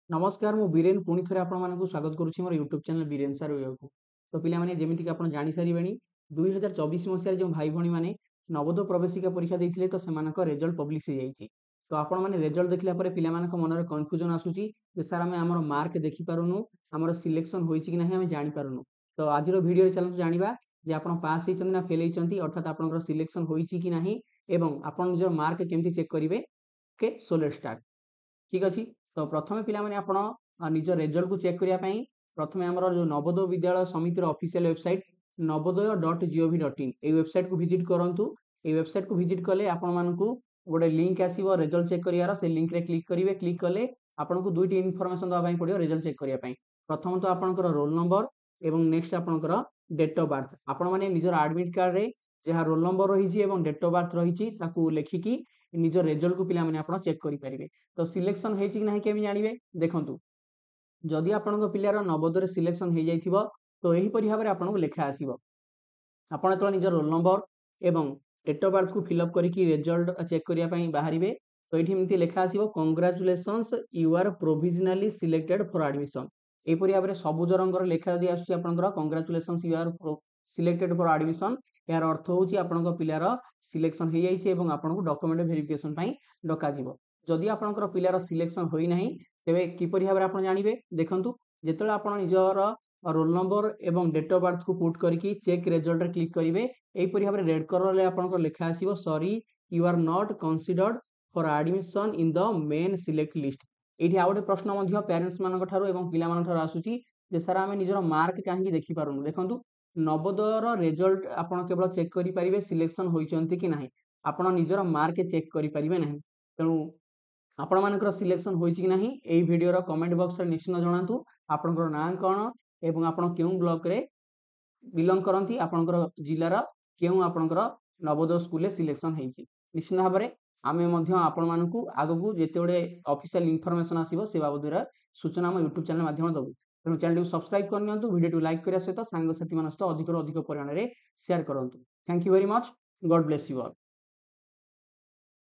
नमस्कार मु बीरेन पुणी थे आपको स्वागत करुच्ची मोर यूट्यूब चैनल बीरेन सार को तो पे जमीक आप जानीसारे 2024 मसीह जो भाई भाई मैंने नवोदय प्रवेशिका परीक्षा देते तो से रिजल्ट पब्लिश हो जाए तो आपण मैंने रिजल्ट देखला पे मन में कन्फ्यूजन आसूची सर आम आम मार्क देखिपारूँ आम सिलेक्शन होती कि ना आम जापारूँ तो आज भिडियो चलते जाना जे आप पास होती ना फेल होती अर्थात आप सिलेक्शन होती कि ना एवं आप निजर मार्क केमती चेक करेंगे ओके सो लेट्स स्टार्ट ठीक अच्छे तो प्रथम पे आप निज रेजल्ट को चेक करने प्रथम आम जो नवोदय विद्यालय समितिर ऑफिशियल वेबसाइट नवोदय.gov.in ये वेबसाइट को विजिट करूँ। ये वेबसाइट को विजिट कले आपण गोटे लिंक आसो रेजल्ट चेक करार से लिंक रे क्लिक करेंगे क्लिक कले आपको दुईटी इनफर्मेशन देवाई पड़ो रेजल्ट चेक करने प्रथम तो आपंकर रोल नंबर एवं नेक्स्ट आपंकर डेट ऑफ बर्थ आपण मैंने निजर एडमिट कार्ड रे जहाँ रोल नंबर रही डेट ऑफ बर्थ रही लिखिकी निज रेजल्ट को पे चेक करेंगे तो सिलेक्शन होती कि ना केमी जानवे देखूँ जदि आपण पिलार नवोदय सिलेक्शन हो जाइथिबो तो यहीपरि भाव में आपको लेखा आसो आपड़ जो निज रोल नंबर एवं डेट ऑफ बर्थ को फिलअप करके रिजल्ट चेक करने बाहर तो ये एमती लेखा आसो congratulations you are provisionally selected for admission यहपरि भाव में सबुज रंगर लेखा दी आसर congratulations you are selected for admission यार अर्थ होची आपनका पिलार सिलेक्शन हो जाइए एवं आपको डॉक्यूमेंट वेरिफिकेशन डका जदि आपनकर पिलार सिलेक्शन होई नाही तेबे किपरि भाव में आप जानवे देखंतु जेतले आप निजर रोल नंबर एवं डेट ऑफ बर्थ को पुट करके चेक रिजल्ट क्लिक करेंगे यहीपरि भाव में रेड कलर में आपको लेखा आसो sorry you are not considered for admission in the main select list ये आउ गोटे प्रश्न पेरेन्ट्स मान पिला आसूची सर आम निजर मार्क कहीं देखिपारूँ देखूँ नवोदयर रिजल्ट आप केवल चेक करेंगे सिलेक्शन होती कि ना आप निजर मार्क चेक करेंगे ना तेणु आपण मानकर सिलेक्शन होती कि ना यही वीडियो कमेंट बॉक्स में निश्चित जनातु आपंकर ना कौन एवं आप ब्लॉक रे बिलंग करती आपंकर जिलार क्यों आपंकर नवोदय स्कूल सिलेक्शन होती निश्चित भाव में आम आपण मानू आग को जिते ऑफिशियल इनफॉरमेशन आसो से बाबद सूचना आम यूट्यूब चैनल माध्यम दबू तेणु चैनल को सब्सक्राइब करनी वीडियो लाइक करने सहित सांगसाथी मान अधिक परिमाण में शेयर करूँ thank you very much God bless you all.